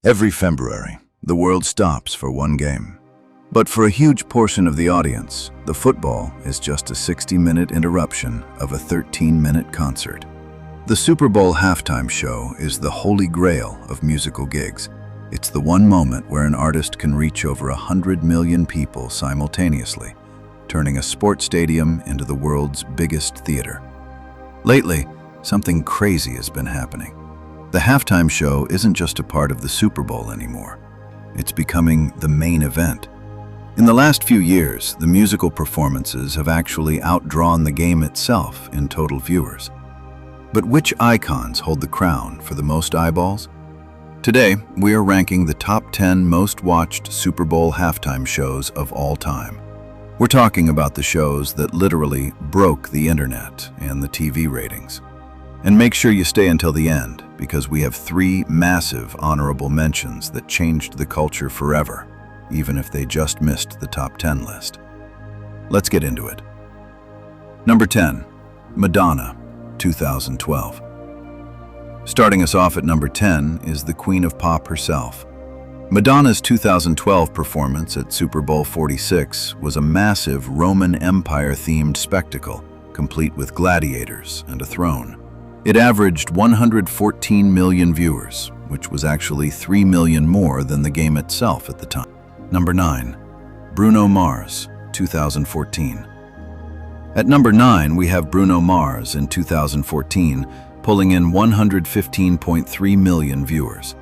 Every February, the world stops for one game. But for a huge portion of the audience, the football is just a 60-minute interruption of a 13-minute concert. The Super Bowl halftime show is the holy grail of musical gigs. It's the one moment where an artist can reach over 100 million people simultaneously, turning a sports stadium into the world's biggest theater. Lately, something crazy has been happening. The halftime show isn't just a part of the Super Bowl anymore. It's becoming the main event. In the last few years, the musical performances have actually outdrawn the game itself in total viewers. But which icons hold the crown for the most eyeballs? Today, we are ranking the top 10 most watched Super Bowl halftime shows of all time. We're talking about the shows that literally broke the internet and the TV ratings. And make sure you stay until the end, because we have 3 massive honorable mentions that changed the culture forever, even if they just missed the top 10 list. Let's get into it. Number 10, Madonna, 2012. Starting us off at number 10 is the Queen of Pop herself. Madonna's 2012 performance at Super Bowl 46 was a massive Roman Empire-themed spectacle, complete with gladiators and a throne. It averaged 114 million viewers, which was actually 3 million more than the game itself at the time. Number 9, Bruno Mars, 2014. At number 9, we have Bruno Mars in 2014, pulling in 115.3 million viewers.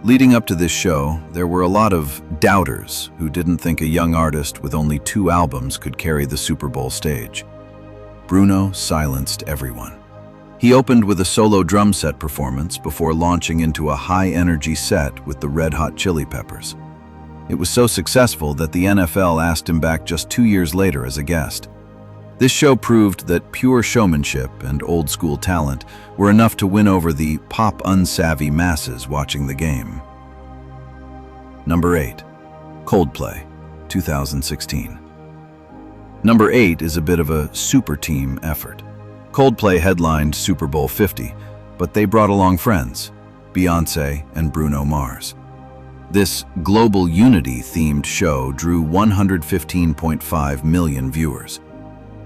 Leading up to this show, there were a lot of doubters who didn't think a young artist with only 2 albums could carry the Super Bowl stage. Bruno silenced everyone. He opened with a solo drum set performance before launching into a high-energy set with the Red Hot Chili Peppers. It was so successful that the NFL asked him back just 2 years later as a guest. This show proved that pure showmanship and old-school talent were enough to win over the pop-unsavvy masses watching the game. Number 8, Coldplay, 2016. Number 8 is a bit of a super team effort. Coldplay headlined Super Bowl 50, but they brought along friends, Beyoncé and Bruno Mars. This global unity-themed show drew 115.5 million viewers.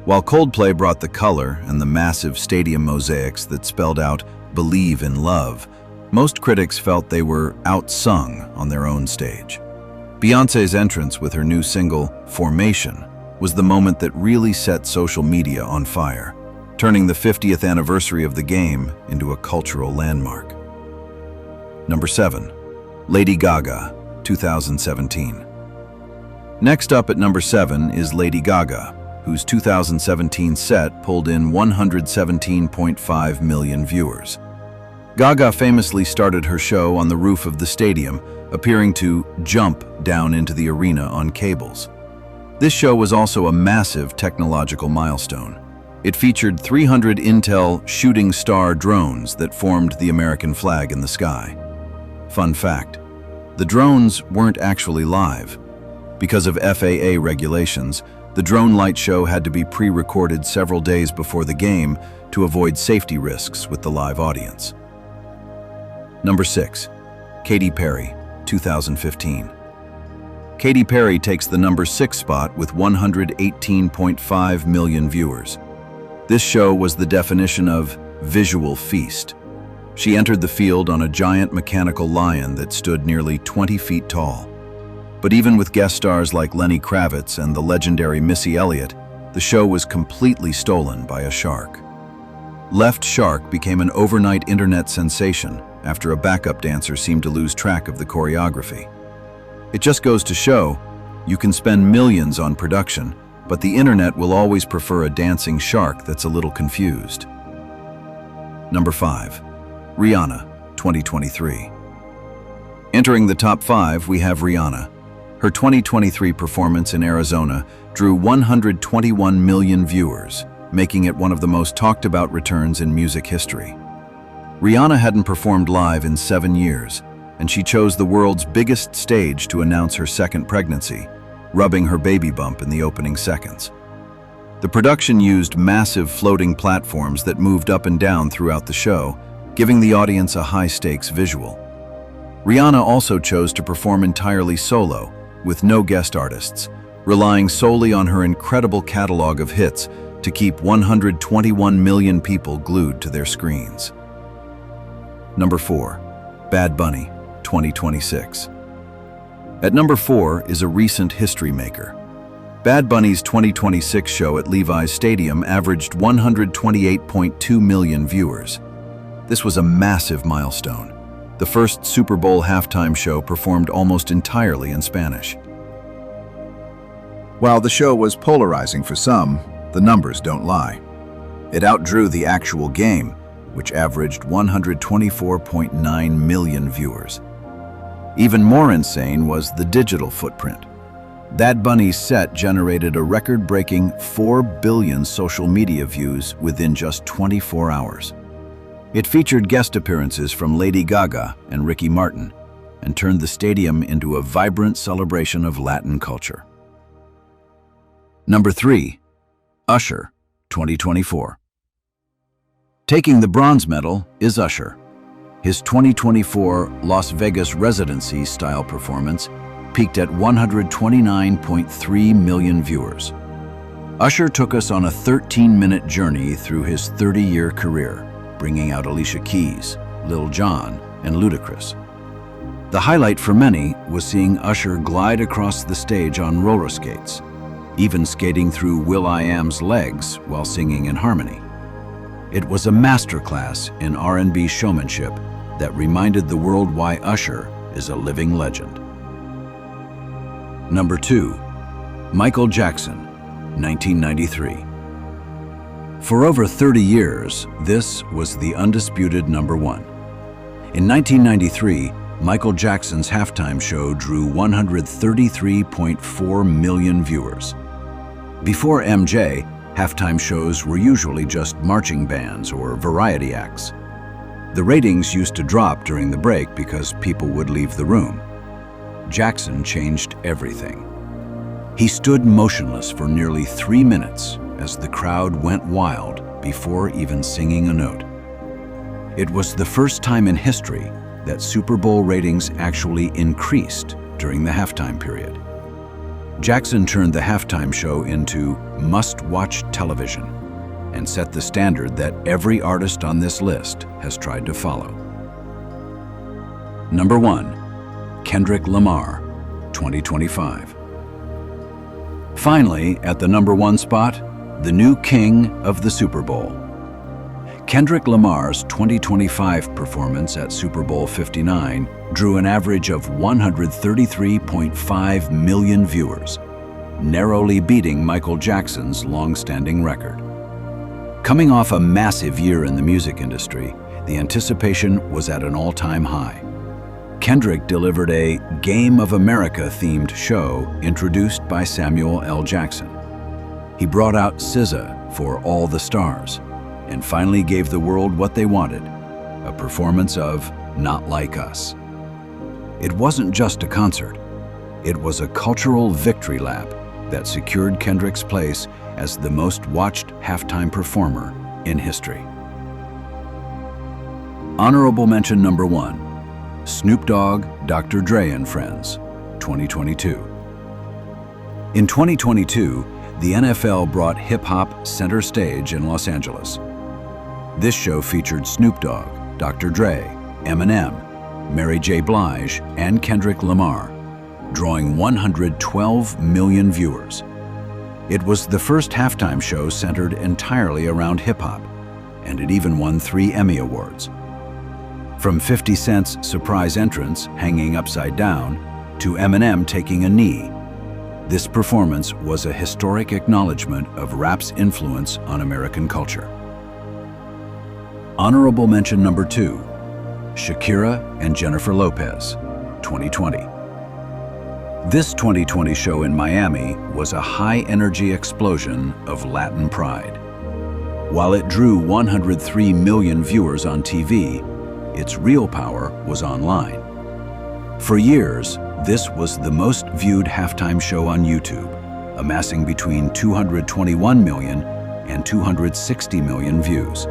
While Coldplay brought the color and the massive stadium mosaics that spelled out "Believe in Love," most critics felt they were outsung on their own stage. Beyoncé's entrance with her new single, Formation, was the moment that really set social media on fire, turning the 50th anniversary of the game into a cultural landmark. Number 7, Lady Gaga, 2017. Next up at number 7 is Lady Gaga, whose 2017 set pulled in 117.5 million viewers. Gaga famously started her show on the roof of the stadium, appearing to jump down into the arena on cables. This show was also a massive technological milestone. It featured 300 Intel shooting star drones that formed the American flag in the sky. Fun fact, the drones weren't actually live. Because of FAA regulations, the drone light show had to be pre-recorded several days before the game to avoid safety risks with the live audience. Number 6, Katy Perry, 2015. Katy Perry takes the number 6 spot with 118.5 million viewers. This show was the definition of visual feast. She entered the field on a giant mechanical lion that stood nearly 20 feet tall. But even with guest stars like Lenny Kravitz and the legendary Missy Elliott, the show was completely stolen by a shark. Left Shark became an overnight internet sensation after a backup dancer seemed to lose track of the choreography. It just goes to show, you can spend millions on production, but the internet will always prefer a dancing shark that's a little confused. Number 5, Rihanna, 2023. Entering the top 5, we have Rihanna. Her 2023 performance in Arizona drew 121 million viewers, making it one of the most talked about returns in music history. Rihanna hadn't performed live in 7 years, and she chose the world's biggest stage to announce her second pregnancy, rubbing her baby bump in the opening seconds. The production used massive floating platforms that moved up and down throughout the show, giving the audience a high-stakes visual. Rihanna also chose to perform entirely solo, with no guest artists, relying solely on her incredible catalog of hits to keep 121 million people glued to their screens. Number 4. Bad Bunny, 2026. At number 4 is a recent history maker. Bad Bunny's 2026 show at Levi's Stadium averaged 128.2 million viewers. This was a massive milestone. The first Super Bowl halftime show performed almost entirely in Spanish. While the show was polarizing for some, the numbers don't lie. It outdrew the actual game, which averaged 124.9 million viewers. Even more insane was the digital footprint. Bad Bunny's set generated a record-breaking 4 billion social media views within just 24 hours. It featured guest appearances from Lady Gaga and Ricky Martin and turned the stadium into a vibrant celebration of Latin culture. Number 3. Usher, 2024. Taking the bronze medal is Usher. His 2024 Las Vegas residency-style performance peaked at 129.3 million viewers. Usher took us on a 13-minute journey through his 30-year career, bringing out Alicia Keys, Lil Jon, and Ludacris. The highlight for many was seeing Usher glide across the stage on roller skates, even skating through will.i.am's legs while singing in harmony. It was a masterclass in R&B showmanship that reminded the world why Usher is a living legend. Number 2. Michael Jackson, 1993. For over 30 years, this was the undisputed number 1. In 1993, Michael Jackson's halftime show drew 133.4 million viewers. Before MJ, halftime shows were usually just marching bands or variety acts. The ratings used to drop during the break because people would leave the room. Jackson changed everything. He stood motionless for nearly 3 minutes as the crowd went wild before even singing a note. It was the first time in history that Super Bowl ratings actually increased during the halftime period. Jackson turned the halftime show into must-watch television and set the standard that every artist on this list has tried to follow. Number 1. Kendrick Lamar, 2025. Finally, at the number 1 spot, the new king of the Super Bowl. Kendrick Lamar's 2025 performance at Super Bowl 59 drew an average of 133.5 million viewers, narrowly beating Michael Jackson's long-standing record. Coming off a massive year in the music industry, the anticipation was at an all-time high. Kendrick delivered a Game of America-themed show introduced by Samuel L. Jackson. He brought out SZA for All the Stars, and finally gave the world what they wanted, a performance of Not Like Us. It wasn't just a concert, it was a cultural victory lap that secured Kendrick's place as the most watched halftime performer in history. Honorable mention number 1, Snoop Dogg, Dr. Dre and Friends, 2022. In 2022, the NFL brought hip-hop center stage in Los Angeles. This show featured Snoop Dogg, Dr. Dre, Eminem, Mary J. Blige, and Kendrick Lamar, drawing 112 million viewers. It was the first halftime show centered entirely around hip-hop, and it even won 3 Emmy Awards. From 50 Cent's surprise entrance, hanging upside down, to Eminem taking a knee, this performance was a historic acknowledgement of rap's influence on American culture. Honorable mention number 2, Shakira and Jennifer Lopez, 2020. This 2020 show in Miami was a high-energy explosion of Latin pride. While it drew 103 million viewers on TV, its real power was online. For years, this was the most viewed halftime show on YouTube, amassing between 221 million and 260 million views.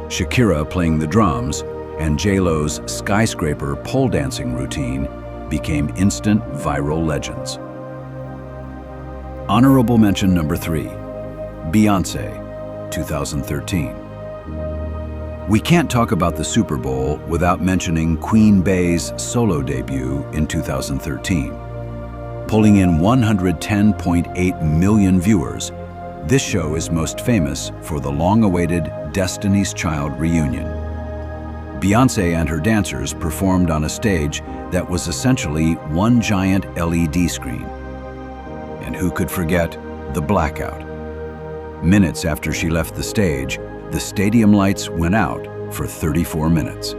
Shakira playing the drums and J-Lo's skyscraper pole dancing routine became instant viral legends. Honorable mention number 3, Beyoncé, 2013. We can't talk about the Super Bowl without mentioning Queen Bey's solo debut in 2013. Pulling in 110.8 million viewers, this show is most famous for the long-awaited Destiny's Child reunion. Beyoncé and her dancers performed on a stage that was essentially one giant LED screen. And who could forget the blackout? Minutes after she left the stage, the stadium lights went out for 34 minutes.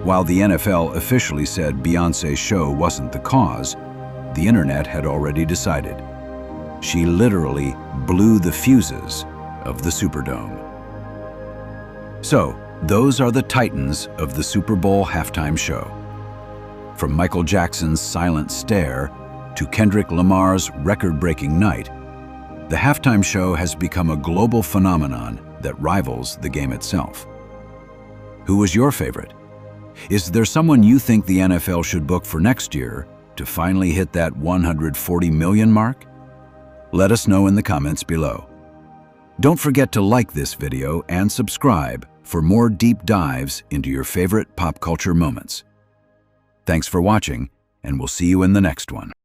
While the NFL officially said Beyoncé's show wasn't the cause, the internet had already decided. She literally blew the fuses of the Superdome. So, those are the titans of the Super Bowl halftime show. From Michael Jackson's Silent Stare to Kendrick Lamar's record-breaking night, the halftime show has become a global phenomenon that rivals the game itself. Who was your favorite? Is there someone you think the NFL should book for next year to finally hit that 140 million mark? Let us know in the comments below. Don't forget to like this video and subscribe for more deep dives into your favorite pop culture moments. Thanks for watching, and we'll see you in the next one.